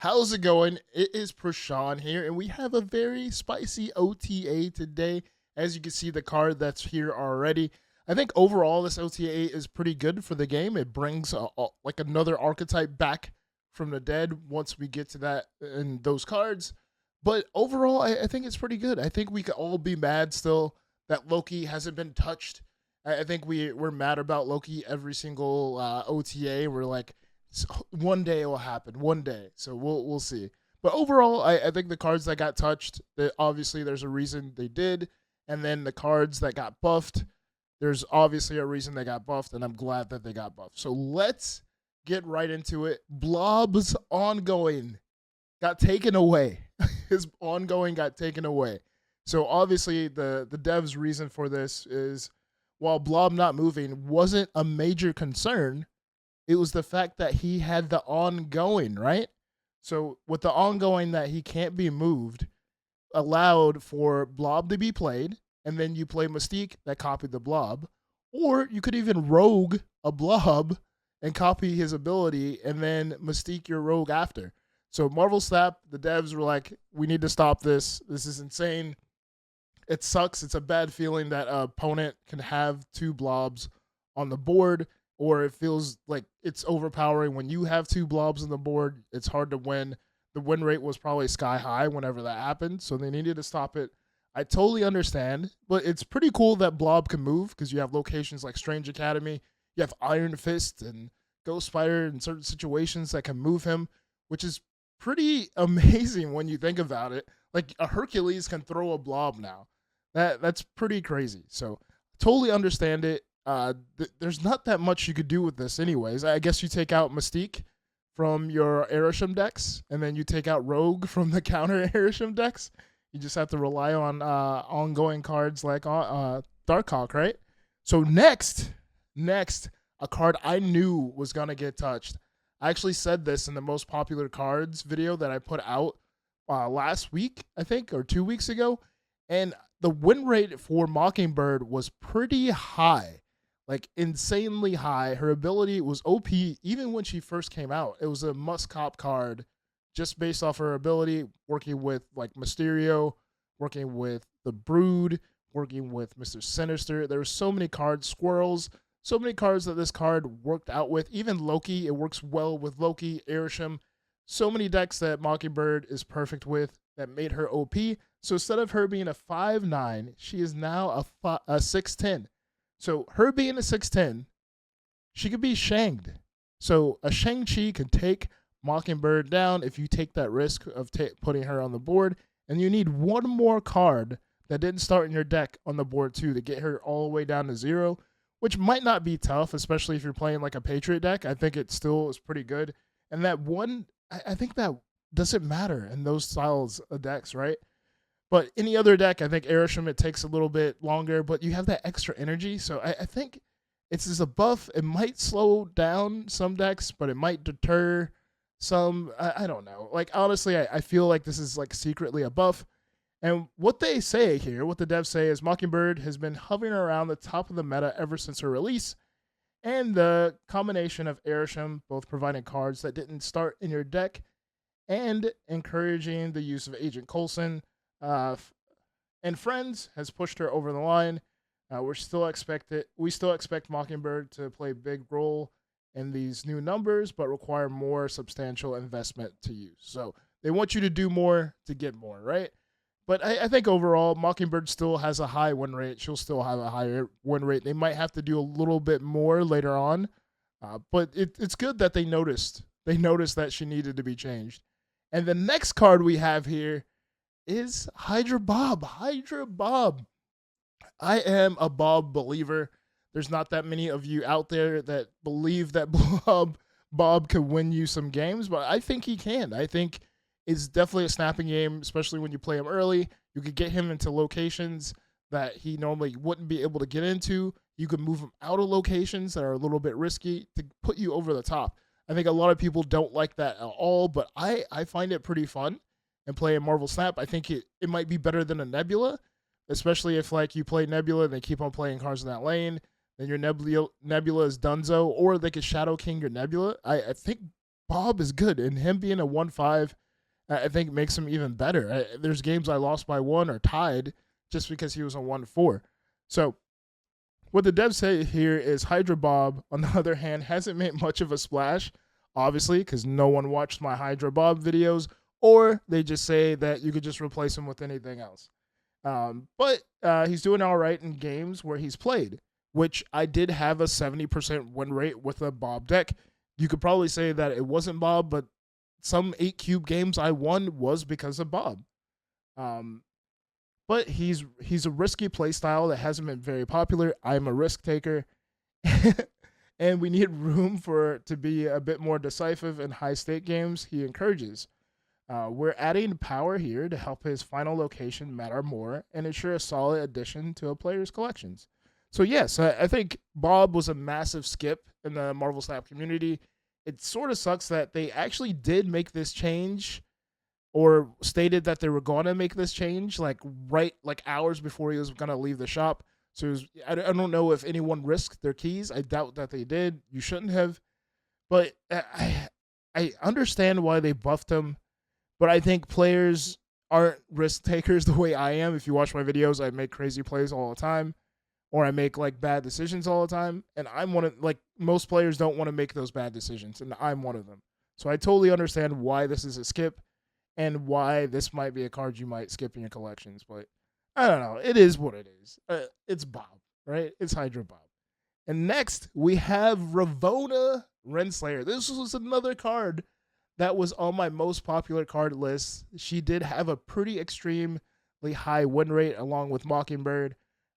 How's it going? It is Prashan here, and we have a very spicy OTA today. As you can see, the card that's here already. I think overall this OTA is pretty good for the game. It brings like another archetype back from the dead once we get to that and those cards. But overall, I think it's pretty good. I think we could all be mad still that Loki hasn't been touched. I think we're mad about Loki every single OTA. We're like, one day it will happen. One day, so we'll see. But overall, I think the cards that got touched, obviously there's a reason they did, and then the cards that got buffed, there's obviously a reason they got buffed, and I'm glad that they got buffed. So let's get right into it. Blob's ongoing got taken away. His ongoing got taken away. So obviously the dev's reason for this is while Blob not moving wasn't a major concern, it was the fact that he had the ongoing, right? So with the ongoing that he can't be moved, allowed for Blob to be played, and then you play Mystique that copied the Blob, or you could even rogue a Blob and copy his ability, and then Mystique your rogue after. So Marvel Snap, the devs were like, we need to stop this. This is insane. It sucks. It's a bad feeling that an opponent can have two blobs on the board, or it feels like it's overpowering when you have two blobs on the board. It's hard to win. The win rate was probably sky high whenever that happened, so they needed to stop it. I totally understand, but it's pretty cool that Blob can move because you have locations like Strange Academy, you have Iron Fist and Ghost Spider in certain situations that can move him, which is pretty amazing when you think about it. Like a Hercules can throw a Blob now. That's pretty crazy. So totally understand it. There's not that much you could do with this, anyways. I guess you take out Mystique from your Airsham decks, and then you take out Rogue from the counter Airsham decks. You just have to rely on ongoing cards like Darkhawk, right? So next, a card I knew was gonna get touched. I actually said this in the most popular cards video that I put out last week, I think, or 2 weeks ago, and the win rate for Mockingbird was pretty high, like insanely high. Her ability was OP even when she first came out. It was a must cop card just based off her ability, working with like Mysterio, working with the Brood, working with Mr. Sinister. There were so many cards, Squirrels, so many cards that this card worked out with. Even Loki, it works well with Loki, Airsham. So many decks that Mockingbird is perfect with that made her OP. So instead of her being a 5'9", she is now a 6'10". So her being a 6'10", she could be Shanged. So a Shang-Chi can take Mockingbird down if you take that risk of putting her on the board. And you need one more card that didn't start in your deck on the board too to get her all the way down to 0, which might not be tough, especially if you're playing like a Patriot deck. I think it still is pretty good. And that one, I think that doesn't matter in those styles of decks, right? But any other deck, I think Airsham, it takes a little bit longer, but you have that extra energy. So I think it's as a buff. It might slow down some decks, but it might deter some. I don't know. Like, honestly, I feel like this is like secretly a buff. And what they say here, what the devs say is Mockingbird has been hovering around the top of the meta ever since her release. And the combination of Airsham, both providing cards that didn't start in your deck and encouraging the use of Agent Coulson, and friends has pushed her over the line. We still expect Mockingbird to play a big role in these new numbers, but require more substantial investment to use. So they want you to do more to get more, right? But I think overall, Mockingbird still has a high win rate. She'll still have a higher win rate. They might have to do a little bit more later on, but it's good that they noticed. They noticed that she needed to be changed. And the next card we have here is Hydra Bob. Hydra Bob. I am a Bob believer. There's not that many of you out there that believe that Bob could win you some games, but I think he can. I think it's definitely a snapping game, especially when you play him early. You could get him into locations that he normally wouldn't be able to get into. You could move him out of locations that are a little bit risky to put you over the top. I think a lot of people don't like that at all, but I find it pretty fun and play a Marvel Snap. I think it might be better than a Nebula, especially if like you play Nebula and they keep on playing cards in that lane. Then your Nebula is Dunzo, or they could Shadow King your Nebula. I think Bob is good, and him being a 1-5, I think makes him even better. There's games I lost by 1 or tied just because he was a 1-4. So what the devs say here is Hydra Bob, on the other hand, hasn't made much of a splash, obviously, because no one watched my Hydra Bob videos, or they just say that you could just replace him with anything else. But he's doing all right in games where he's played, which I did have a 70% win rate with a Bob deck. You could probably say that it wasn't Bob, but some 8-cube games I won was because of Bob. But he's a risky play style that hasn't been very popular. I'm a risk taker, and we need room for to be a bit more decisive in high stake games. He encourages. We're adding power here to help his final location matter more and ensure a solid addition to a player's collections. So yes, I think Bob was a massive skip in the Marvel Snap community. It sort of sucks that they actually did make this change, or stated that they were going to make this change like hours before he was going to leave the shop. So it was, I don't know if anyone risked their keys. I doubt that they did. You shouldn't have. But I understand why they buffed him. But I think players aren't risk takers the way I am. If you watch my videos, I make crazy plays all the time, or I make like bad decisions all the time. And I'm one of, like, most players don't want to make those bad decisions, and I'm one of them. So I totally understand why this is a skip and why this might be a card you might skip in your collections. But I don't know. It is what it is. It's Bob, right? It's Hydra Bob. And next, we have Ravona Renslayer. This was another card that was on my most popular card list. She did have a pretty extremely high win rate along with Mockingbird.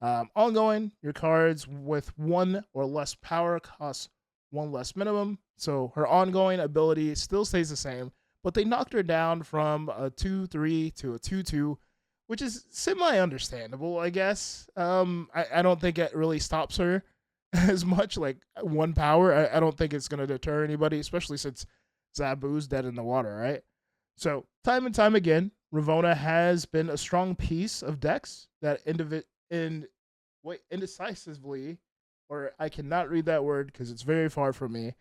Ongoing, your cards with 1 or less power cost 1 less minimum. So her ongoing ability still stays the same, but they knocked her down from a 2-3 to a 2-2, which is semi-understandable, I guess. I don't think it really stops her as much, like 1 power. I don't think it's going to deter anybody, especially since Zabu's dead in the water, right? So time and time again, Ravona has been a strong piece of decks that indecisively, or I cannot read that word because it's very far from me,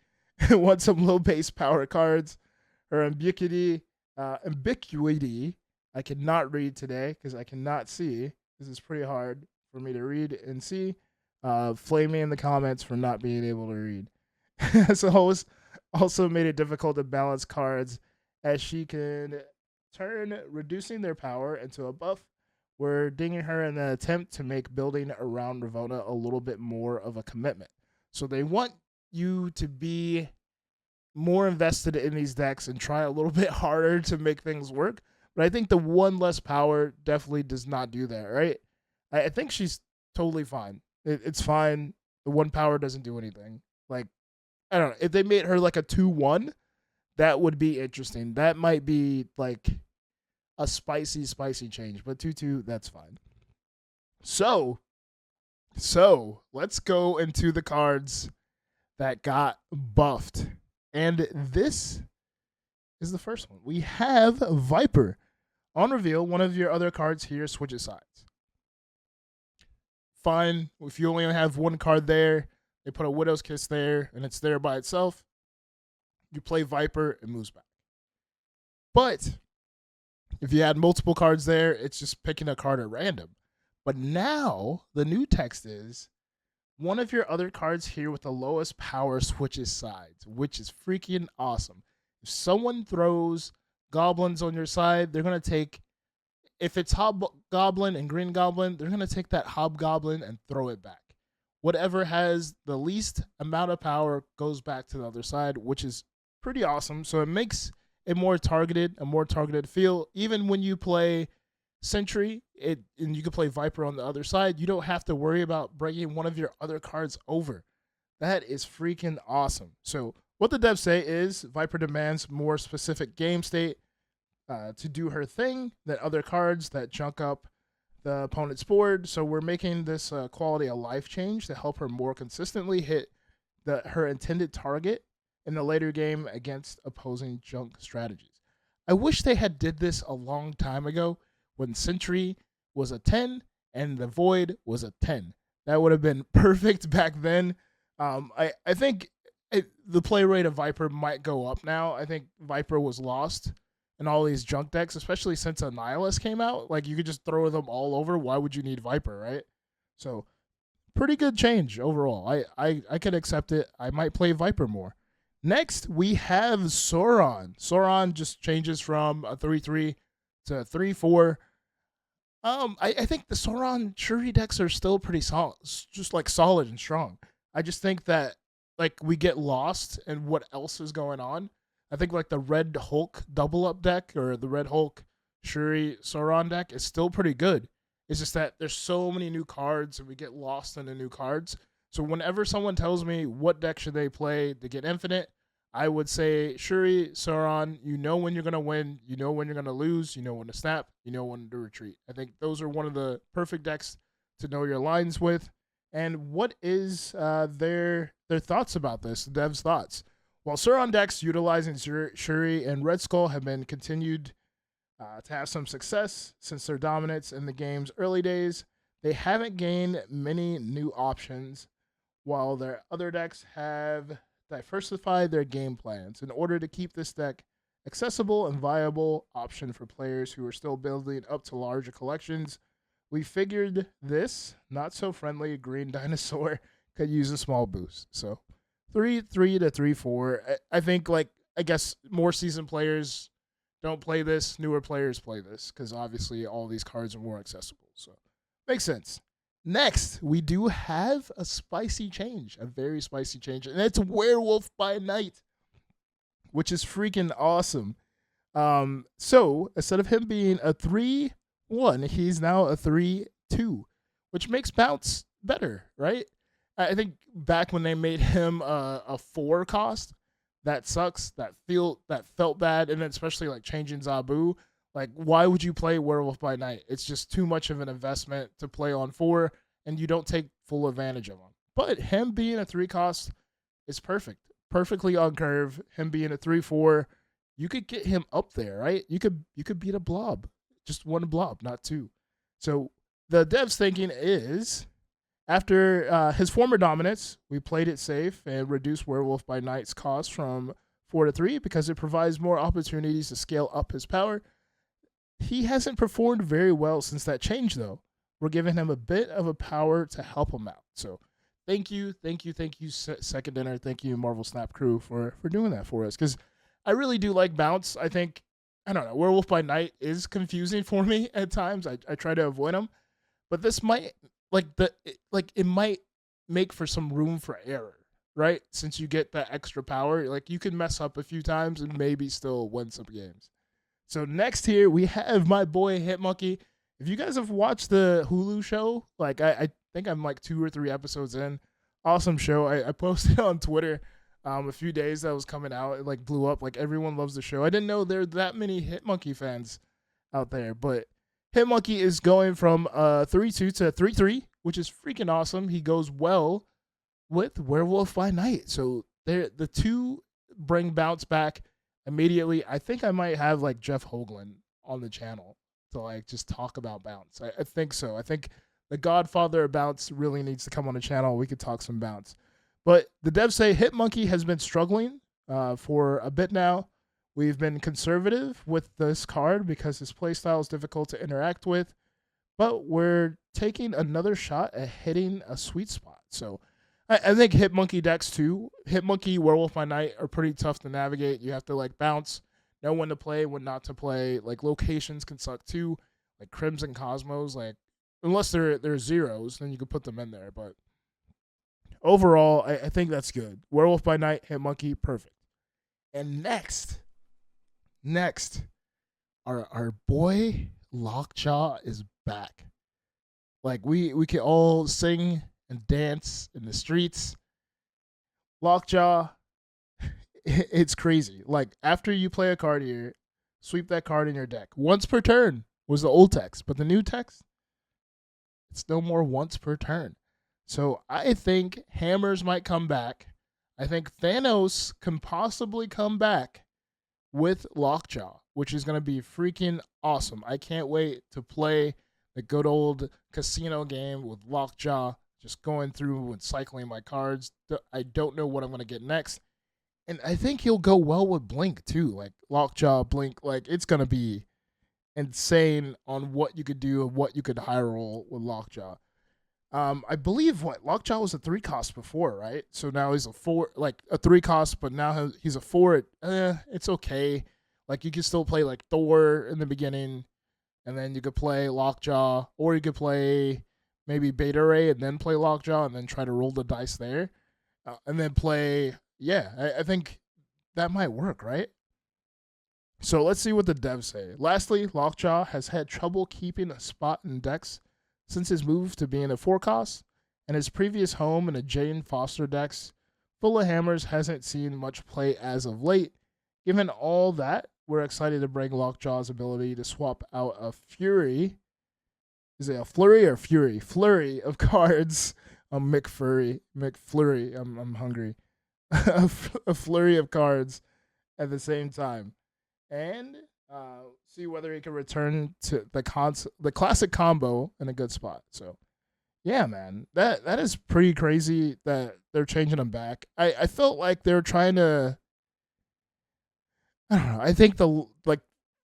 want some low base power cards. Her ubiquity, I cannot read today because I cannot see. This is pretty hard for me to read and see. Flame me in the comments for not being able to read. So also made it difficult to balance cards, as she can turn reducing their power into a buff. We're dinging her in an attempt to make building around Ravona a little bit more of a commitment. So they want you to be more invested in these decks and try a little bit harder to make things work. But I think the 1 less power definitely does not do that, right? I think she's totally fine. It's fine. The 1 power doesn't do anything. Like, I don't know. If they made her like a 2-1, that would be interesting. That might be like a spicy change. But 2-2, that's fine. So let's go into the cards that got buffed. And this is the first one. We have Viper. On reveal, one of your other cards here switches sides. Fine. If you only have 1 card there, they put a Widow's Kiss there, and it's there by itself. You play Viper, it moves back. But if you had multiple cards there, it's just picking a card at random. But now, the new text is, one of your other cards here with the lowest power switches sides, which is freaking awesome. If someone throws goblins on your side, they're going to take, if it's Hobgoblin and Green Goblin, they're going to take that Hobgoblin and throw it back. Whatever has the least amount of power goes back to the other side, which is pretty awesome. So it makes it more targeted, a more targeted feel. Even when you play Sentry, and you can play Viper on the other side, you don't have to worry about bringing one of your other cards over. That is freaking awesome. So what the devs say is Viper demands more specific game state to do her thing than other cards that chunk up the opponent's board. So we're making this quality of life change to help her more consistently hit her intended target in the later game against opposing junk strategies. I wish they had did this a long time ago when Sentry was a 10 and the Void was a 10. That would have been perfect back then. I think the play rate of Viper might go up now. I think Viper was lost in all these junk decks, especially since Annihilus came out. Like, you could just throw them all over. Why would you need Viper, right? So, pretty good change overall. I can accept it. I might play Viper more. Next, we have Sauron. Sauron just changes from a 3-3 to a 3-4. I think the Sauron Shuri decks are still pretty solid, just like solid and strong. I just think that like we get lost in what else is going on. I think like the Red Hulk double up deck or the Red Hulk Shuri Sauron deck is still pretty good. It's just that there's so many new cards and we get lost in the new cards. So whenever someone tells me what deck should they play to get infinite, I would say Shuri, Sauron, you know when you're going to win, you know when you're going to lose, you know when to snap, you know when to retreat. I think those are one of the perfect decks to know your lines with. And what is their thoughts about this, the devs' thoughts? While Sauron decks utilizing Shuri and Red Skull have been continued to have some success since their dominance in the game's early days, they haven't gained many new options, while their other decks have diversified their game plans in order to keep this deck accessible and viable option for players who are still building up to larger collections. We figured this not so friendly green dinosaur could use a small boost. So 3-3 to 3-4. I think I guess more seasoned players don't play this, newer players play this because obviously all these cards are more accessible. So makes sense. Next, we do have a spicy change, a very spicy change, and it's Werewolf by Night, which is freaking awesome. So instead of him being a 3-1, he's now a 3-2, which makes bounce better, right? I think back when they made him a 4 cost, that sucks. That felt bad, and then especially like changing Zabu. Like, why would you play Werewolf by Night? It's just too much of an investment to play on 4, and you don't take full advantage of him. But him being a 3 cost is perfect. Perfectly on curve. Him being a 3-4, you could get him up there, right? You could beat a blob. Just one blob, not 2. So the devs' thinking is, after his former dominance, we played it safe and reduced Werewolf by Night's cost from 4 to 3 because it provides more opportunities to scale up his power. He hasn't performed very well since that change, though. We're giving him a bit of a power to help him out. So thank you, Second Dinner. Thank you, Marvel Snap crew, for doing that for us. Because I really do like bounce. I think, I don't know, Werewolf by Night is confusing for me at times. I try to avoid him. But this might, it might make for some room for error, right? Since you get that extra power, like you can mess up a few times and maybe still win some games. So next here, we have my boy Hitmonkey. If you guys have watched the Hulu show, like I think I'm like 2 or 3 episodes in. Awesome show. I posted on Twitter a few days that was coming out. It like blew up. Like everyone loves the show. I didn't know there are that many Hitmonkey fans out there. But Hitmonkey is going from 3-2 to 3-3, which is freaking awesome. He goes well with Werewolf by Night. So the two bring bounce back immediately. I think I might have like Jeff Hoagland on the channel to like just talk about bounce. I think so. I think the godfather of bounce really needs to come on the channel. We could talk some bounce. But the devs say Hitmonkey has been struggling for a bit now. We've been conservative with this card because his playstyle is difficult to interact with, but we're taking another shot at hitting a sweet spot. So I think Hitmonkey decks too. Hitmonkey, Werewolf by Night are pretty tough to navigate. You have to like bounce, know when to play, when not to play. Like locations can suck too. Like Crimson Cosmos, like unless they're zeros, then you can put them in there. But overall, I think that's good. Werewolf by Night, Hitmonkey, perfect. And next, our boy Lockjaw is back. Like we can all sing and dance in the streets. Lockjaw, it's crazy. Like after you play a card here, sweep that card in your deck. Once per turn was the old text, but the new text, it's no more once per turn. So I think hammers might come back. I think Thanos can possibly come back with Lockjaw, which is going to be freaking awesome. I can't wait to play the good old casino game with Lockjaw. just going through and cycling my cards. I don't know what I'm gonna get next, and I think he'll go well with Blink too. Like Lockjaw, Blink, like it's gonna be insane on what you could do and what you could high roll with Lockjaw. I believe what Lockjaw was a 3 cost before, right? So now he's a 4, like a 3 cost, but now he's a 4. It's okay. Like you can still play like Thor in the beginning, and then you could play Lockjaw, or you could play maybe Beta Ray and then play Lockjaw and then try to roll the dice there, and then play. Yeah, I think that might work, right? So let's see what the devs say. Lastly, Lockjaw has had trouble keeping a spot in decks since his move to being a 4 cost, and his previous home in a Jane Foster decks full of hammers hasn't seen much play as of late. Given all that, we're excited to bring Lockjaw's ability to swap out a Fury. Is it a Flurry or Fury? Flurry of cards. McFlurry. I'm hungry. A flurry of cards at the same time, and see whether he can return to the classic combo in a good spot. So yeah, man, that is pretty crazy that they're changing him back. I felt like they were trying to. I don't know. I think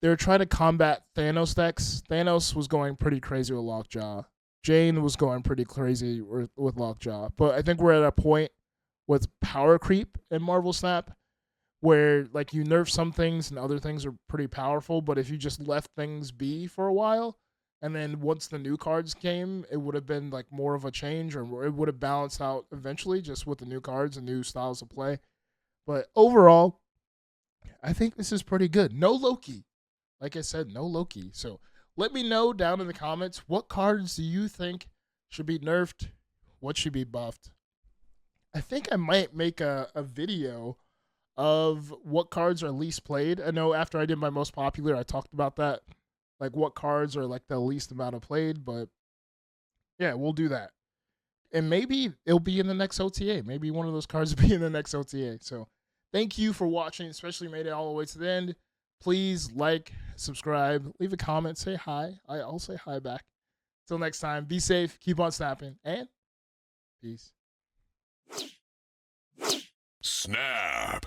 they're trying to combat Thanos decks. Thanos was going pretty crazy with Lockjaw. Jane was going pretty crazy with Lockjaw. But I think we're at a point with power creep in Marvel Snap where like you nerf some things and other things are pretty powerful, but if you just left things be for a while and then once the new cards came, it would have been like more of a change, or it would have balanced out eventually just with the new cards and new styles of play. But overall, I think this is pretty good. No Loki. Like I said, no Loki. So let me know down in the comments, what cards do you think should be nerfed? What should be buffed? I think I might make a video of what cards are least played. I know after I did my most popular, I talked about that. Like what cards are like the least amount of played, but yeah, we'll do that. And maybe it'll be in the next OTA. Maybe one of those cards will be in the next OTA. So thank you for watching, especially made it all the way to the end. Please like, subscribe, leave a comment, say hi. I'll say hi back. Till next time, be safe, keep on snapping, and peace. Snap.